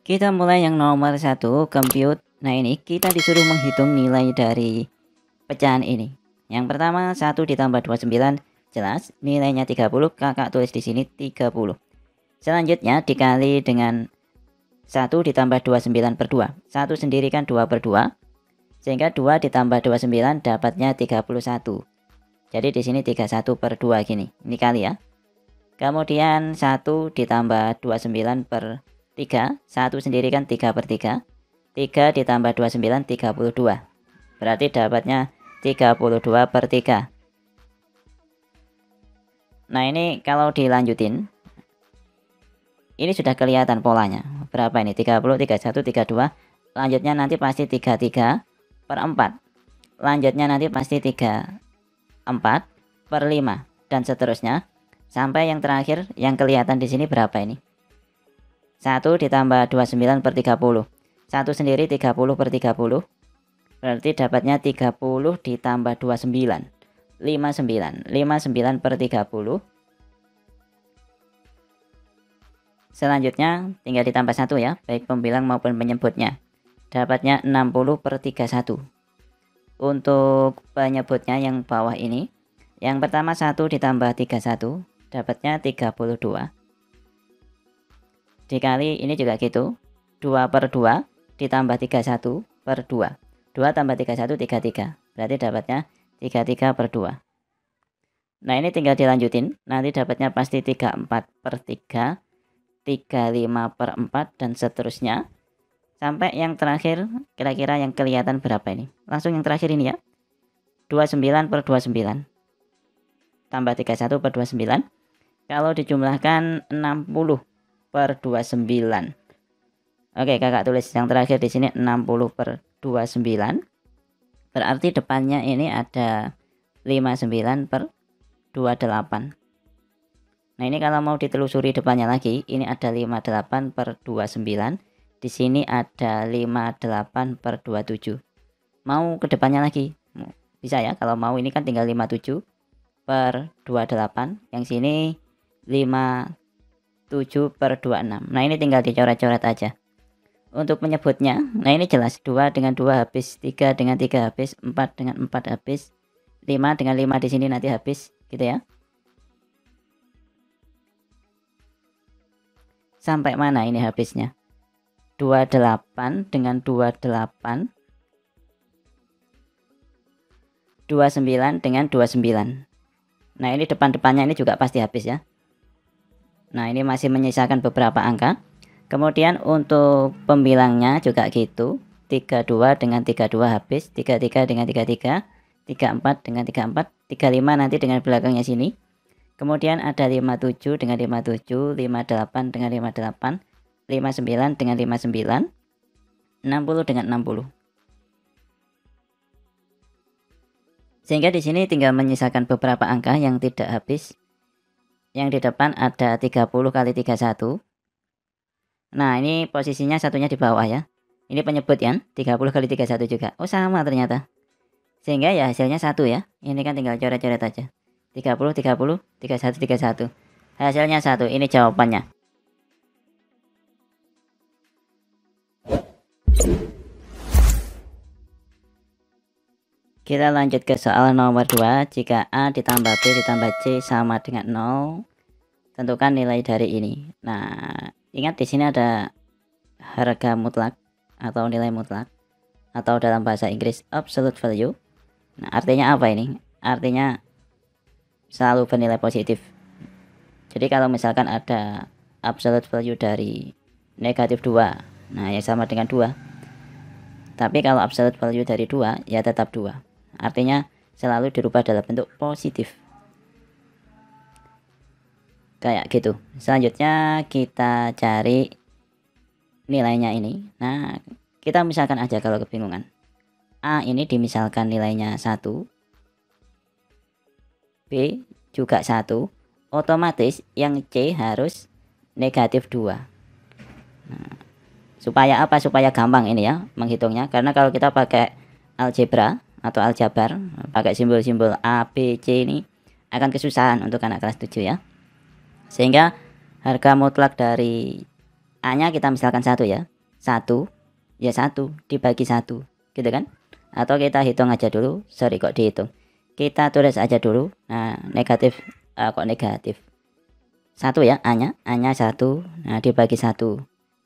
Kita mulai yang nomor 1, compute. Nah, ini kita disuruh menghitung nilai dari pecahan ini. Yang pertama 1 ditambah 29, jelas nilainya 30, kakak tulis di sini 30. Selanjutnya dikali dengan 1 ditambah 29 per 2. 1 sendiri kan 2 per 2. Sehingga 2 ditambah 29 dapatnya 31. Jadi di sini 31 per 2 gini. Ini kali ya. Kemudian 1 ditambah 29 per 3. 1 sendiri kan 3 per 3. 3 ditambah 29 32. Berarti dapatnya 32 per 3. Nah, ini kalau dilanjutin, ini sudah kelihatan polanya. Berapa ini? 30, 31, 32. Lanjutnya nanti pasti 33 per 4. Lanjutnya nanti pasti 34 per 5. Dan seterusnya. Sampai yang terakhir yang kelihatan di sini berapa ini? 1 ditambah 29 per 30. 1 sendiri 30 per 30. Berarti dapatnya 30 ditambah 29. 59. 59 per 30. Selanjutnya tinggal ditambah 1 ya, baik pembilang maupun penyebutnya. Dapatnya 60 per 31. Untuk penyebutnya yang bawah ini, yang pertama 1 ditambah 31, dapatnya 32. Dikali ini juga gitu, 2 per 2 ditambah 31 per 2. 2 tambah 31, 33. Berarti dapatnya 33 per 2. Nah, ini tinggal dilanjutin, nanti dapatnya pasti 34 per 3. 35 per 4 dan seterusnya sampai yang terakhir kira-kira yang kelihatan berapa ini. Langsung yang terakhir ini ya, 29 per 29 tambah 31 per 29. Kalau dijumlahkan 60 per 29. Oke, kakak tulis yang terakhir di sini 60 per 29. Berarti depannya ini ada 59 per 28. Nah, ini kalau mau ditelusuri depannya lagi, ini ada 58 per 29. Di sini ada 58 per 27. Mau ke depannya lagi? Bisa ya, kalau mau ini kan tinggal 57 per 28. Yang sini 57 per 26. Nah, ini tinggal dicoret-coret aja. Untuk menyebutnya, nah ini jelas 2 dengan 2 habis, 3 dengan 3 habis, 4 dengan 4 habis, 5 dengan 5 di sini nanti habis, gitu ya. Sampai mana ini habisnya? 28 dengan 28. 29 dengan 29. Nah, ini depan-depannya ini juga pasti habis ya. Nah, ini masih menyisakan beberapa angka. Kemudian untuk pembilangnya juga gitu. 32 dengan 32 habis, 33 dengan 33, 34 dengan 34, 35 nanti dengan belakangnya sini. Kemudian ada 57 dengan 57, 58 dengan 58, 59 dengan 59, 60 dengan 60. Sehingga di sini tinggal menyisakan beberapa angka yang tidak habis. Yang di depan ada 30 kali 31. Nah, ini posisinya satunya di bawah ya. Ini penyebut ya, 30 kali 31 juga. Oh, sama ternyata. Sehingga ya hasilnya 1 ya. Ini kan tinggal coret-coret aja. 30, 30, 31, 31. Hasilnya 1. Ini jawabannya. Kita lanjut ke soal nomor 2. Jika A ditambah B ditambah C sama dengan 0, tentukan nilai dari ini. Nah, ingat di sini ada harga mutlak atau nilai mutlak, atau dalam bahasa Inggris absolute value. Nah, artinya apa ini? Artinya selalu bernilai positif. Jadi kalau misalkan ada absolute value dari negatif 2, nah yang sama dengan 2. Tapi kalau absolute value dari 2, ya tetap 2. Artinya selalu dirubah dalam bentuk positif. Kayak gitu. Selanjutnya kita cari nilainya ini. Nah, kita misalkan aja kalau kebingungan. A ini dimisalkan nilainya 1. B juga 1, otomatis yang C harus negatif 2. Nah, supaya apa? Supaya gampang ini ya menghitungnya. Karena kalau kita pakai algebra atau aljabar, pakai simbol-simbol A, B, C ini akan kesusahan untuk anak kelas 7 ya. Sehingga harga mutlak dari A nya kita misalkan 1 ya. 1, ya 1 dibagi 1, gitu kan? Atau kita hitung aja dulu, sorry kok dihitung. Kita tulis aja dulu, nah negatif, kok negatif? 1 ya, A-nya 1, nah dibagi 1,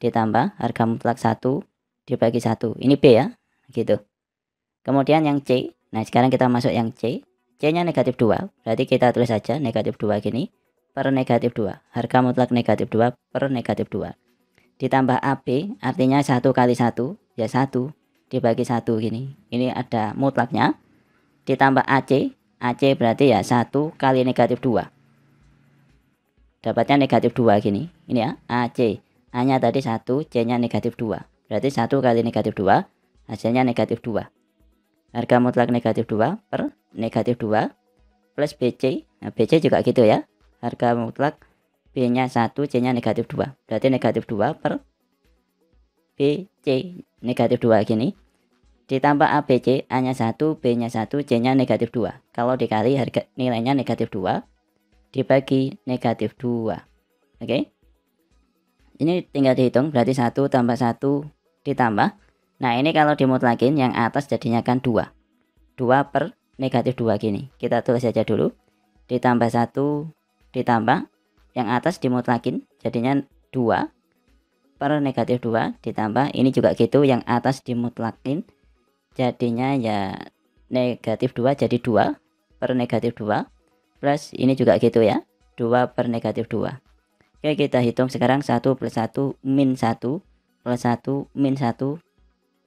ditambah harga mutlak 1, dibagi 1, ini B ya, gitu. Kemudian yang C, nah sekarang kita masuk yang C, C-nya negatif 2, berarti kita tulis aja negatif 2 gini, per negatif 2, harga mutlak negatif 2 per negatif 2. Ditambah AB, artinya 1 kali 1, ya 1, dibagi 1 gini, ini ada mutlaknya. Ditambah AC, AC berarti ya 1 kali negatif 2. Dapatnya negatif 2 gini, ini ya, AC. A-nya tadi 1, C-nya negatif 2. Berarti 1 kali negatif 2, hasilnya negatif 2. Harga mutlak negatif 2 per negatif 2 plus BC. Nah, BC juga gitu ya. Harga mutlak B-nya 1, C-nya negatif 2. Berarti negatif 2 per BC negatif 2 gini. Ditambah ABC, A-nya 1, B-nya 1, C-nya negatif 2. Kalau dikali harga nilainya negatif 2 dibagi negatif 2. Oke. Ini tinggal dihitung, berarti 1 tambah 1 ditambah. Nah, ini kalau dimutlakin yang atas jadinya kan 2. 2 per negatif 2 gini. Kita tulis saja dulu. Ditambah 1 ditambah yang atas dimutlakin jadinya 2 per negatif 2 ditambah ini juga gitu, yang atas dimutlakin jadinya ya negatif 2 jadi 2 per negatif 2 plus ini juga gitu ya, 2 per negatif 2. Oke, kita hitung sekarang 1 plus 1 min 1 plus 1 min 1.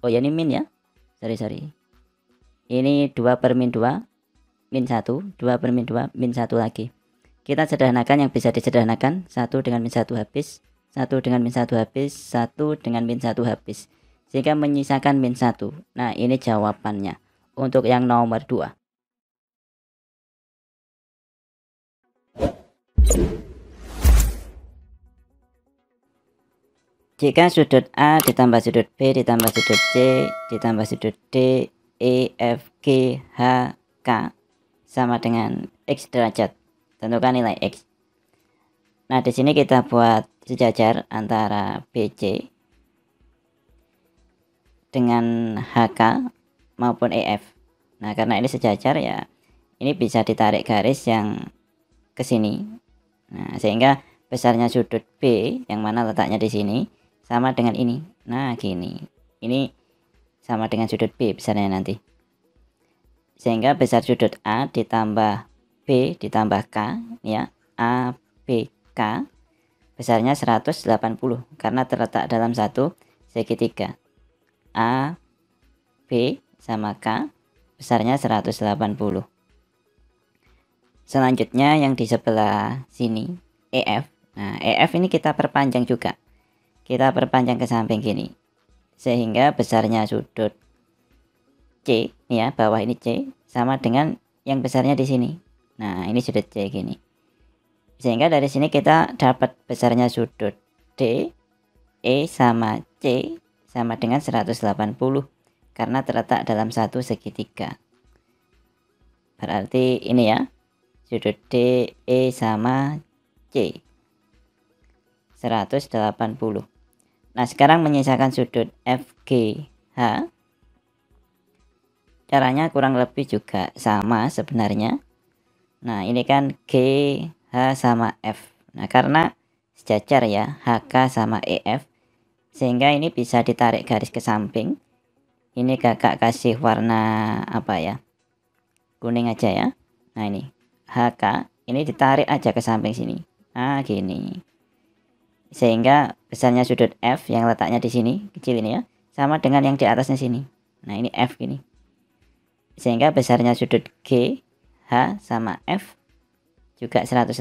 Oh ya, ini min ya, sorry. Ini 2 per min 2 min 1, 2 per min 2 min 1 lagi. Kita sederhanakan yang bisa disederhanakan. 1 dengan min 1 habis, 1 dengan min 1 habis, 1 dengan min 1 habis, sehingga menyisakan min 1. Nah, ini jawabannya untuk yang nomor 2. Jika sudut A ditambah sudut B ditambah sudut C ditambah sudut D, E, F, G, H, K sama dengan X derajat, tentukan nilai X. Nah, di sini kita buat sejajar antara BC dengan HK maupun EF. Nah, karena ini sejajar ya, ini bisa ditarik garis yang ke sini. Nah, sehingga besarnya sudut B yang mana letaknya di sini sama dengan ini. Nah, gini. Ini sama dengan sudut B besarnya nanti. Sehingga besar sudut A ditambah B ditambah K ya, A, B, K besarnya 180 karena terletak dalam satu segitiga. A, B sama K besarnya 180. Selanjutnya yang di sebelah sini EF. Nah, EF ini kita perpanjang juga. Kita perpanjang ke samping gini. Sehingga besarnya sudut C ya, bawah ini C sama dengan yang besarnya di sini. Nah, ini sudut C gini. Sehingga dari sini kita dapat besarnya sudut D, E sama C sama dengan 180 karena terletak dalam satu segitiga. Berarti ini ya, sudut D, E sama C 180. Nah, sekarang menyisakan sudut FGH. Caranya kurang lebih juga sama sebenarnya. Nah, ini kan GH sama F. Nah, karena sejajar ya HK sama EF, sehingga ini bisa ditarik garis ke samping. Ini kakak kasih warna apa ya, kuning aja ya. Nah, ini HK ini ditarik aja ke samping sini. Nah, gini. Sehingga besarnya sudut F yang letaknya di sini kecil ini ya sama dengan yang di atasnya sini. Nah, ini F gini. Sehingga besarnya sudut G, H sama F juga 180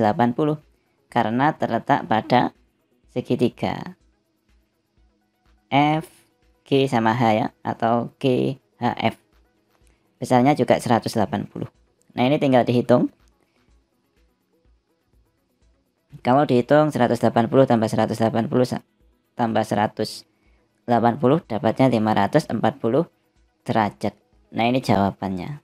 karena terletak pada segitiga. F, G sama H ya, atau G, H, F. Besarnya juga 180. Nah, ini tinggal dihitung. Kalau dihitung 180 tambah 180 tambah 180 dapatnya 540 derajat. Nah, ini jawabannya.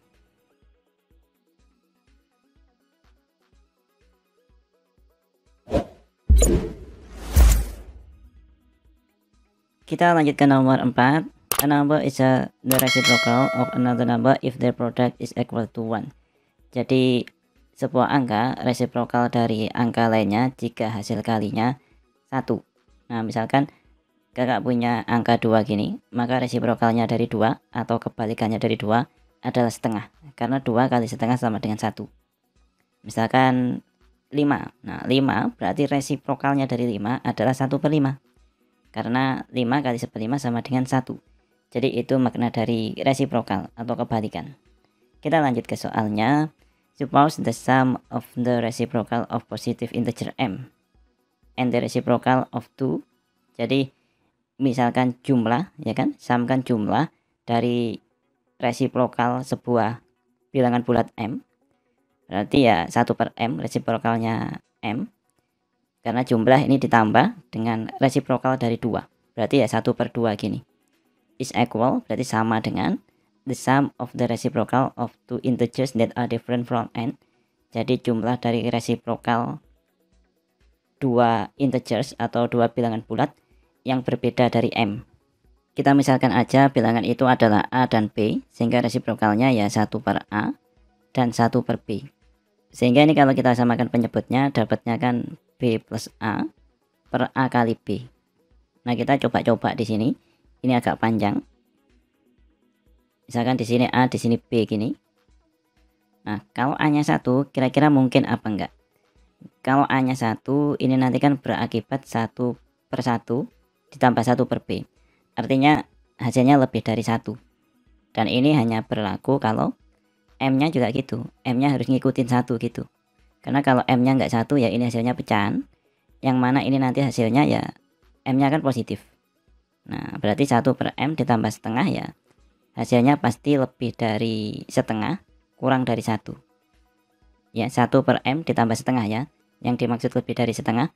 Kita lanjut ke nomor 4. A number is the reciprocal of another number if their product is equal to 1. Jadi sebuah angka resiprokal dari angka lainnya jika hasil kalinya 1. Nah, misalkan kakak punya angka 2 gini, maka resiprokalnya dari 2 atau kebalikannya dari 2 adalah setengah. Karena 2 kali setengah sama dengan 1. Misalkan 5. Nah, 5 berarti resiprokalnya dari 5 adalah 1/5. Karena 5 kali 1/5 sama dengan 1. Jadi itu makna dari resiprokal atau kebalikan. Kita lanjut ke soalnya. Suppose the sum of the reciprocal of positive integer m and the reciprocal of 2. Jadi misalkan jumlah, ya kan, samakan jumlah dari resiprokal sebuah bilangan bulat m, berarti ya 1/m resiprokalnya m, karena jumlah ini ditambah dengan resiprokal dari 2, berarti ya 1/2 gini, is equal, berarti sama dengan the sum of the reciprocal of two integers that are different from n. Jadi jumlah dari resiprokal dua integers atau dua bilangan bulat yang berbeda dari m. Kita misalkan aja bilangan itu adalah a dan b, sehingga resiprokalnya ya 1/a dan 1/b. Sehingga ini kalau kita samakan penyebutnya, dapatnya kan b plus a per a kali b. Nah, kita coba-coba di sini. Ini agak panjang. Misalkan di sini a, di sini b gini. Nah, kalau a-nya 1, kira-kira mungkin apa enggak? Kalau a-nya 1, ini nanti kan berakibat 1/1 ditambah 1/b. Artinya hasilnya lebih dari 1. Dan ini hanya berlaku kalau m-nya juga gitu. M-nya harus ngikutin 1 gitu. Karena kalau m-nya enggak 1, ya ini hasilnya pecahan. Yang mana ini nanti hasilnya ya m-nya kan positif. Nah, berarti 1/m ditambah setengah ya hasilnya pasti lebih dari setengah kurang dari 1. Ya, 1/m ditambah setengah ya. Yang dimaksud lebih dari setengah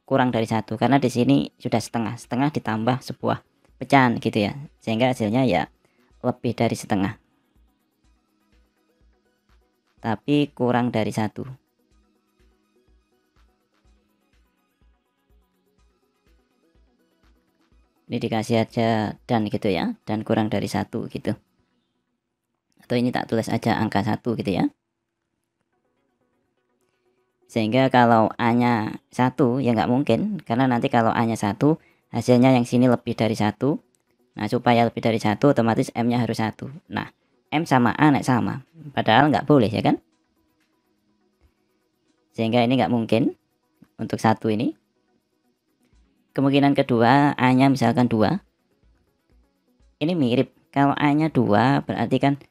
kurang dari 1. Karena di sini sudah setengah. Setengah ditambah sebuah pecahan gitu ya. Sehingga hasilnya ya lebih dari setengah. Tapi kurang dari 1. Ini dikasih aja dan gitu ya, dan kurang dari 1 gitu. Atau ini tak tulis aja angka 1 gitu ya. Sehingga kalau a-nya 1 ya nggak mungkin, karena nanti kalau a-nya 1 hasilnya yang sini lebih dari 1. Nah, supaya lebih dari 1 otomatis m-nya harus 1. Nah, m sama a naik sama, padahal nggak boleh ya kan. Sehingga ini nggak mungkin untuk 1 ini. Kemungkinan kedua, a-nya misalkan 2. Ini mirip. Kalau a-nya 2 berarti kan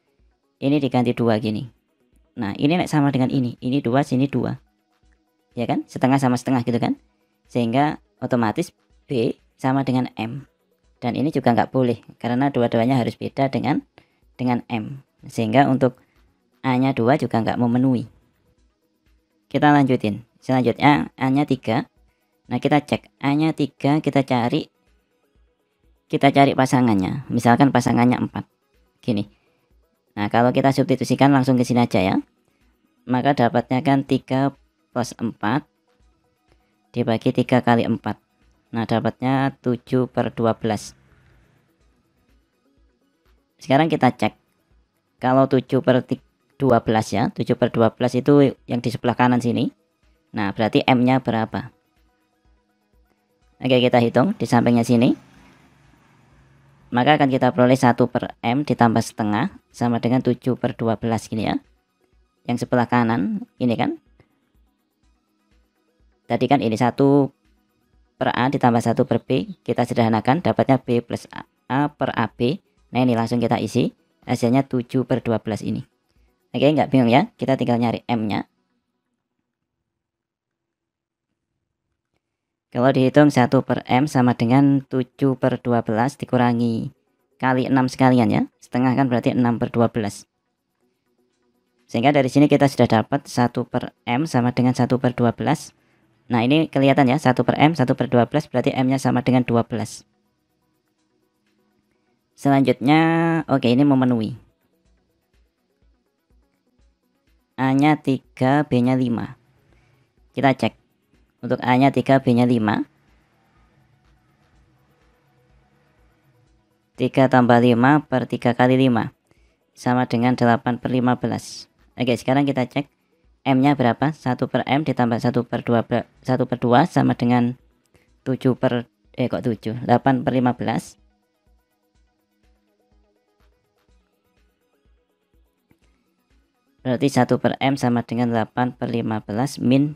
ini diganti 2 gini. Nah, ini naik sama dengan ini. Ini 2, sini 2. Ya kan? Setengah sama setengah gitu kan? Sehingga otomatis b sama dengan m. Dan ini juga nggak boleh. Karena dua-duanya harus beda dengan m. Sehingga untuk a-nya 2 juga nggak memenuhi. Kita lanjutin. Selanjutnya a-nya 3. Nah, kita cek a-nya 3, kita cari pasangannya. Misalkan pasangannya 4. Gini. Nah, kalau kita substitusikan langsung ke sini aja ya. Maka dapatnya kan 3 plus 4 dibagi 3 kali 4. Nah, dapatnya 7/12. Sekarang kita cek. Kalau 7/12 ya, 7/12 itu yang di sebelah kanan sini. Nah, berarti m-nya berapa? Oke, kita hitung di sampingnya sini. Maka akan kita peroleh 1/m ditambah setengah sama dengan 7/12 gini ya. Yang sebelah kanan ini kan. Tadi kan ini 1/a ditambah 1/b. Kita sederhanakan dapatnya b plus a per ab. Nah, ini langsung kita isi. Hasilnya 7/12 ini. Oke, nggak bingung ya. Kita tinggal nyari m-nya. Kalau dihitung 1/m sama dengan 7/12 dikurangi kali 6 sekalian ya. Setengah kan berarti 6/12. Sehingga dari sini kita sudah dapat 1/m sama dengan 1/12. Nah, ini kelihatan ya, 1/m 1/12 berarti m-nya sama dengan 12. Selanjutnya, oke, ini memenuhi. A-nya 3, B-nya 5. Kita cek. Untuk A-nya 3, B-nya 5. 3 tambah 5 per 3 kali 5 sama dengan 8 per 15. Oke, sekarang kita cek M nya berapa. 1 per M ditambah 1 per 2 sama dengan 7 per 8 per 15. Berarti 1 per M sama dengan 8 per 15 min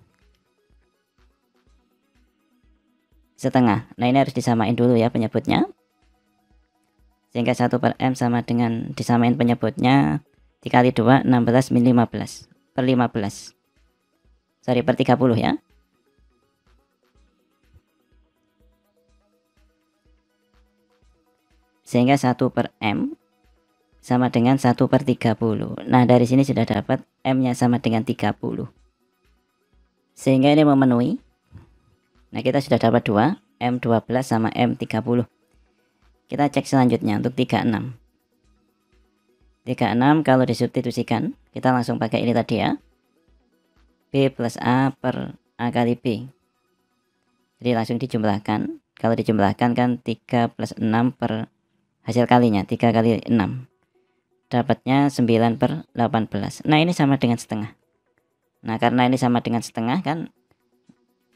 setengah. Nah, ini harus disamain dulu ya penyebutnya. Sehingga 1 per M sama dengan disamain penyebutnya dikali 2, 16 min 15 per 15. Sorry, per 30 ya. Sehingga 1 per M sama dengan 1 per 30. Nah, dari sini sudah dapat M-nya sama dengan 30. Sehingga ini memenuhi. Nah, kita sudah dapat 2, M12 sama M30. Kita cek selanjutnya untuk 36. 36 kalau disubstitusikan, kita langsung pakai ini tadi ya. B plus A per A kali B. Jadi langsung dijumlahkan. Kalau dijumlahkan kan 3 plus 6 per hasil kalinya, 3 kali 6. Dapatnya 9 per 18. Nah, ini sama dengan setengah. Nah, karena ini sama dengan setengah kan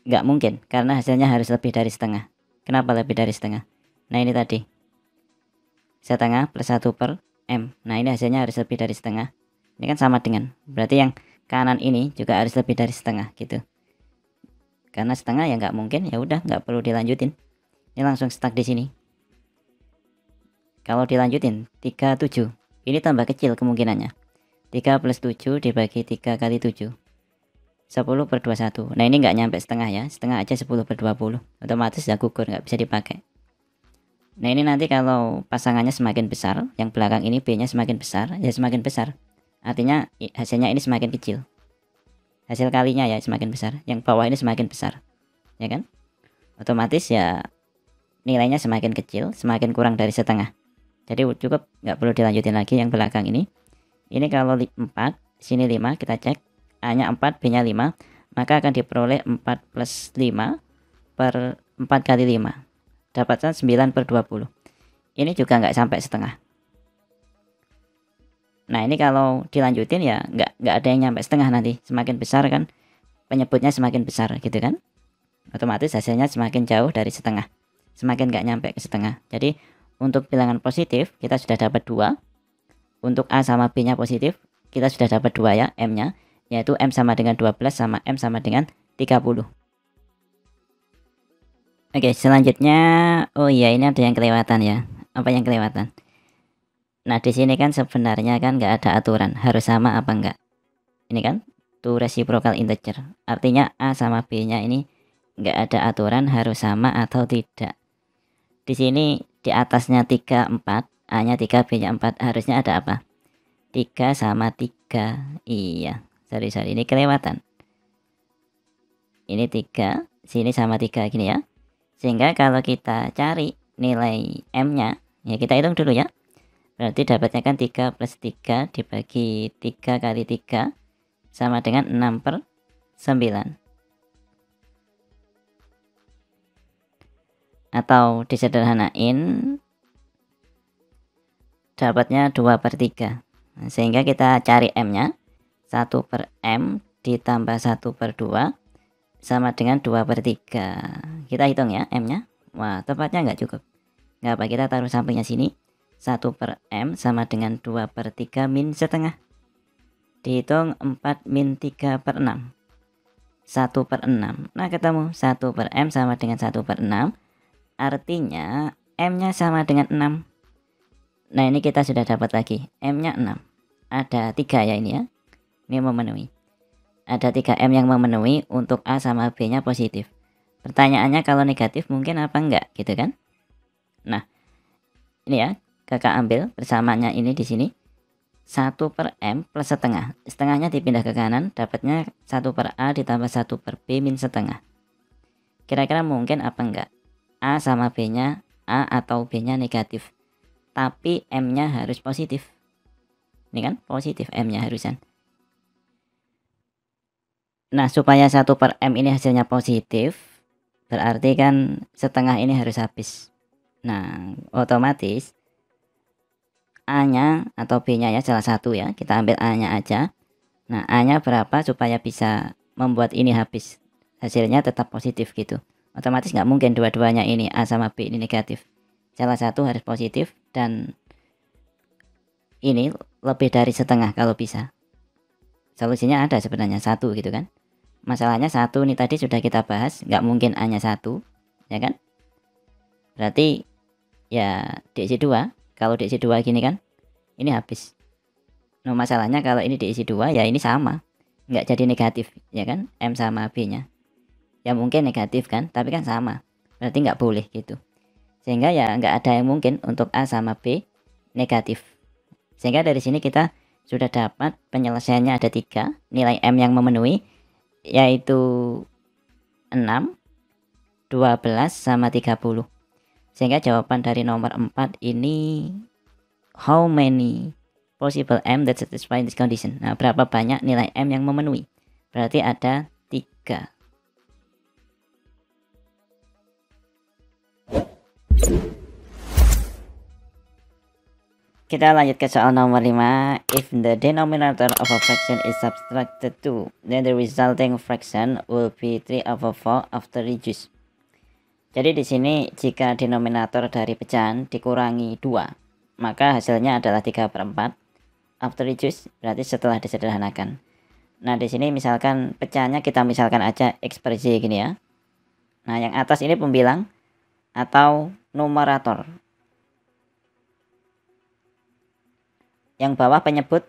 nggak mungkin, karena hasilnya harus lebih dari setengah. Kenapa lebih dari setengah? Nah, ini tadi setengah plus 1 per M. Nah, ini hasilnya harus lebih dari setengah. Ini kan sama dengan, berarti yang kanan ini juga harus lebih dari setengah gitu. Karena setengah ya nggak mungkin, ya udah nggak perlu dilanjutin. Ini langsung stuck di sini. Kalau dilanjutin 37, ini tambah kecil kemungkinannya. 3 plus 7 dibagi 3 kali 7. 10 per 21. Nah, ini nggak nyampe setengah ya. Setengah aja 10 per 20. Otomatis ya gugur, nggak bisa dipakai. Nah, ini nanti kalau pasangannya semakin besar, yang belakang ini B-nya semakin besar, ya semakin besar. Artinya hasilnya ini semakin kecil. Hasil kalinya ya semakin besar. Yang bawah ini semakin besar. Ya kan? Otomatis ya nilainya semakin kecil, semakin kurang dari setengah. Jadi cukup, nggak perlu dilanjutin lagi yang belakang ini. Ini kalau 4, sini 5, kita cek. A-nya 4, B-nya 5, maka akan diperoleh 4 plus 5 per 4 kali 5. Dapatkan 9 per 20. Ini juga nggak sampai setengah. Nah, ini kalau dilanjutin ya nggak ada yang nyampe setengah nanti. Semakin besar kan penyebutnya semakin besar gitu kan. Otomatis hasilnya semakin jauh dari setengah. Semakin nggak nyampe ke setengah. Jadi untuk bilangan positif kita sudah dapat 2. Untuk A sama B-nya positif kita sudah dapat 2 ya, M-nya. Yaitu M sama dengan 12 sama M sama dengan 30. Oke, selanjutnya, oh iya, ini ada yang kelewatan ya. Apa yang kelewatan? Nah, di sini kan sebenarnya kan nggak ada aturan harus sama apa enggak. Ini kan two reciprocal integer. Artinya A sama B-nya ini nggak ada aturan harus sama atau tidak. Di sini di atasnya 3, 4, A-nya 3, B-nya 4, harusnya ada apa? 3 sama 3. Iya. Sorry, ini kelewatan. Ini 3, sini sama 3 gini ya. Sehingga kalau kita cari nilai M-nya, ya kita hitung dulu ya. Berarti dapatnya kan 3 plus 3 dibagi 3 kali 3 sama dengan 6 per 9. Atau disederhanain, dapatnya 2 per 3. Sehingga kita cari M-nya. 1 per M ditambah 1 per 2 sama dengan 2 per 3. Kita hitung ya M-nya. Wah, tepatnya nggak cukup. Nggak apa, kita taruh sampingnya sini. 1 per M sama dengan 2 per 3 min setengah. Dihitung 4 min 3 per 6. 1 per 6. Nah, ketemu 1 per M sama dengan 1 per 6. Artinya M-nya sama dengan 6. Nah, ini kita sudah dapat lagi. M-nya 6. Ada 3 ya ini ya. Ini memenuhi. Ada 3M yang memenuhi untuk A sama B-nya positif. Pertanyaannya kalau negatif mungkin apa enggak gitu kan? Nah, ini ya, kakak ambil persamaannya ini di sini. 1 per M plus setengah. Setengahnya dipindah ke kanan, dapatnya 1 per A ditambah 1 per B min setengah. Kira-kira mungkin apa enggak? A sama B-nya, A atau B-nya negatif. Tapi M-nya harus positif. Ini kan positif M-nya harusan. Nah, supaya 1 per M ini hasilnya positif, berarti kan setengah ini harus habis. Nah, otomatis A-nya atau B-nya ya, salah satu ya. Kita ambil A-nya aja. Nah, A-nya berapa supaya bisa membuat ini habis. Hasilnya tetap positif gitu. Otomatis nggak mungkin dua-duanya ini A sama B ini negatif. Salah satu harus positif dan ini lebih dari setengah kalau bisa. Solusinya ada sebenarnya satu gitu kan. Masalahnya satu nih tadi sudah kita bahas, nggak mungkin A-nya satu, ya kan? Berarti ya diisi 2. Kalau diisi 2 gini kan, ini habis. Nah, masalahnya kalau ini diisi 2 ya ini sama. Nggak jadi negatif, ya kan? M sama B-nya. Ya mungkin negatif kan, tapi kan sama. Berarti nggak boleh gitu. Sehingga ya nggak ada yang mungkin untuk A sama B negatif. Sehingga dari sini kita sudah dapat penyelesaiannya ada 3. Nilai M yang memenuhi yaitu 6, 12, sama 30. Sehingga jawaban dari nomor 4 ini how many possible M that satisfy this condition. Nah, berapa banyak nilai M yang memenuhi? Berarti ada 3. Kita lanjut ke soal nomor 5. If the denominator of a fraction is subtracted 2, then the resulting fraction will be 3/4 after reduced. Jadi di sini jika denominator dari pecahan dikurangi 2, maka hasilnya adalah 3/4 after reduced, berarti setelah disederhanakan. Nah, di sini misalkan pecahannya kita misalkan aja X per Y gini ya. Nah, yang atas ini pembilang atau numerator. Yang bawah penyebut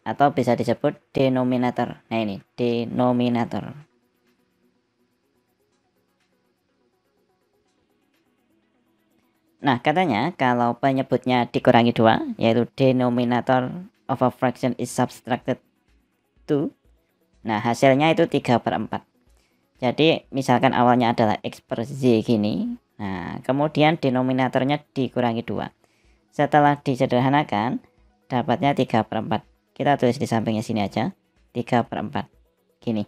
atau bisa disebut denominator. Nah, ini denominator. Nah, katanya kalau penyebutnya dikurangi 2, yaitu denominator of a fraction is subtracted 2. Nah, hasilnya itu 3/4. Jadi, misalkan awalnya adalah X per Z gini. Nah, kemudian denominatornya dikurangi 2. Setelah disederhanakan, dapatnya 3/4. Kita tulis di sampingnya sini aja. 3/4. Gini.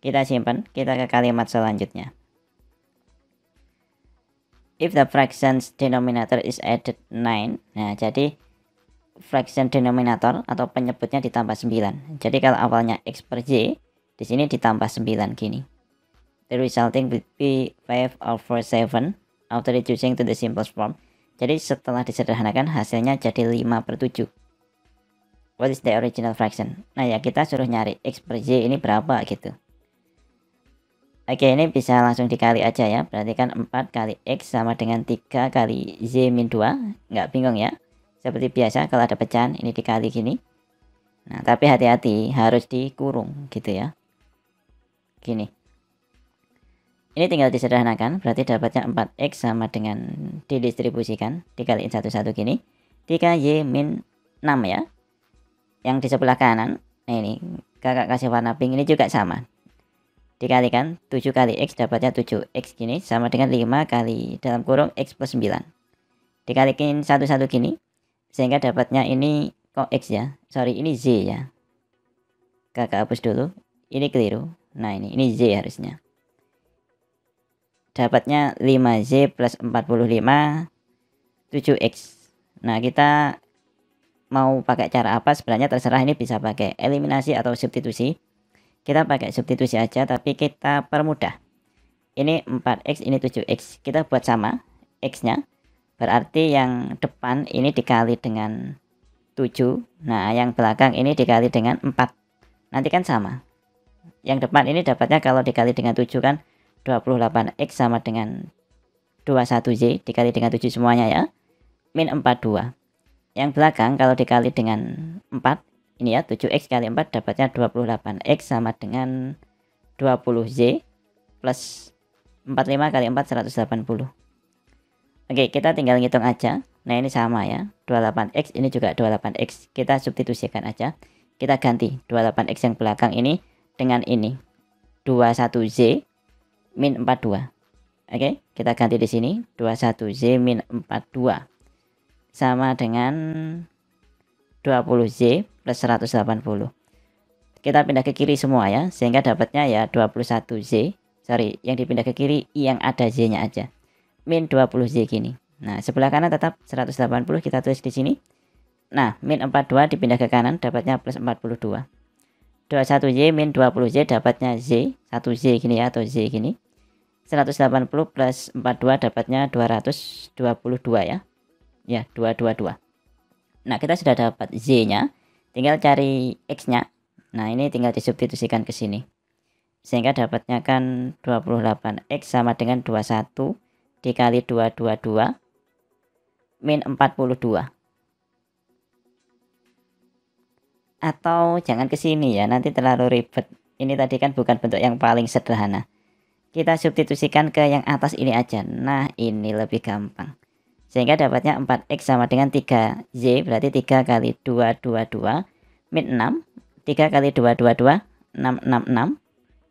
Kita simpan, kita ke kalimat selanjutnya. If the fraction's denominator is added 9. Nah, jadi fraction denominator atau penyebutnya ditambah 9. Jadi kalau awalnya X per Y, di sini ditambah 9 gini. The resulting will be 5/7 after reducing to the simplest form. Jadi setelah disederhanakan hasilnya jadi 5/7. What is the original fraction? Nah, ya kita suruh nyari X per Y ini berapa gitu. Oke, ini bisa langsung dikali aja ya. Berarti kan 4 kali X sama dengan 3 kali Z min 2. Nggak bingung ya. Seperti biasa kalau ada pecahan ini dikali gini. Nah, tapi hati-hati harus dikurung gitu ya. Gini. Ini tinggal disederhanakan. Berarti dapatnya 4X sama dengan didistribusikan. Dikaliin satu-satu gini. 3Y min 6 ya. Yang di sebelah kanan. Nah, ini kakak kasih warna pink ini juga sama. Dikalikan 7 kali X dapatnya 7X gini sama dengan 5 kali dalam kurung X plus 9. Dikalikin satu-satu gini sehingga dapatnya ini kok X ya. Sorry, ini Z ya. Kakak hapus dulu. Ini keliru. Nah, ini Z harusnya. Dapatnya 5Z plus 45 7X. Nah, kita mau pakai cara apa sebenarnya terserah, ini bisa pakai eliminasi atau substitusi. Kita pakai substitusi aja, tapi kita permudah. Ini 4X, ini 7X. Kita buat sama X-nya. Berarti yang depan ini dikali dengan 7. Nah, yang belakang ini dikali dengan 4. Nanti kan sama. Yang depan ini dapatnya kalau dikali dengan 7 kan 28X sama dengan 21Z. Dikali dengan 7 semuanya ya. Min 42. Yang belakang kalau dikali dengan 4. Ini ya, 7X kali 4 dapatnya 28X sama dengan 20Z plus 45 kali 4 180. Oke, kita tinggal ngitung aja. Nah, ini sama ya, 28X ini juga 28X. Kita substitusikan aja. Kita ganti 28X yang belakang ini dengan ini 21Z min 42. Oke, kita ganti di sini 21Z min 42 sama dengan 20Z plus 180. Kita pindah ke kiri semua ya, sehingga dapatnya ya 21Z. Sorry, yang dipindah ke kiri yang ada Z-nya aja. Min 20Z gini. Nah, sebelah kanan tetap 180 kita tulis di sini. Nah, min 42 dipindah ke kanan dapatnya plus 42. 21Y min 20Y dapatnya Z, 1Z gini ya, atau Z gini. 180 plus 42 dapatnya 222 ya. Ya, 222. Nah, kita sudah dapat Z-nya, tinggal cari X-nya. Nah, ini tinggal disubstitusikan ke sini. Sehingga dapatnya kan 28X sama dengan 21 dikali 222 min 42. Atau jangan ke sini ya, nanti terlalu ribet. Ini tadi kan bukan bentuk yang paling sederhana. Kita substitusikan ke yang atas ini aja. Nah, ini lebih gampang. Sehingga dapatnya 4X sama dengan 3Z, berarti 3 kali 222 min 6. 3 kali 222, 666.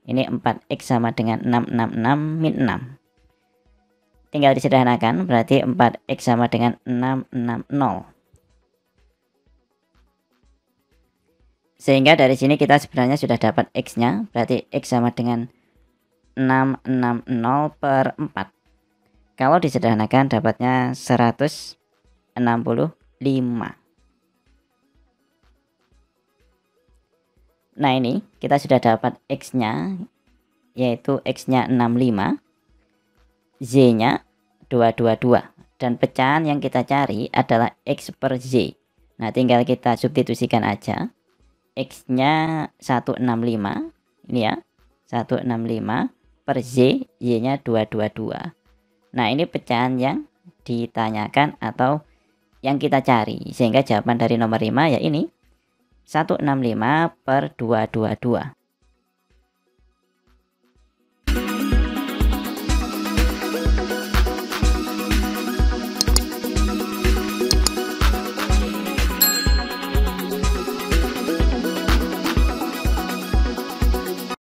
Ini 4X sama dengan 666 min 6. Tinggal disederhanakan, berarti 4X sama dengan 660. Sehingga dari sini kita sebenarnya sudah dapat X-nya, berarti X sama dengan 660 per 4. Kalau disederhanakan dapatnya 165. Nah, ini kita sudah dapat X-nya, yaitu X-nya 65, Z-nya 222. Dan pecahan yang kita cari adalah X per Z. Nah, tinggal kita substitusikan aja. X-nya 165, ini ya, 165 per Z, Y-nya 222. Nah, ini pecahan yang ditanyakan atau yang kita cari. Sehingga jawaban dari nomor 5 ya ini 165 per 222.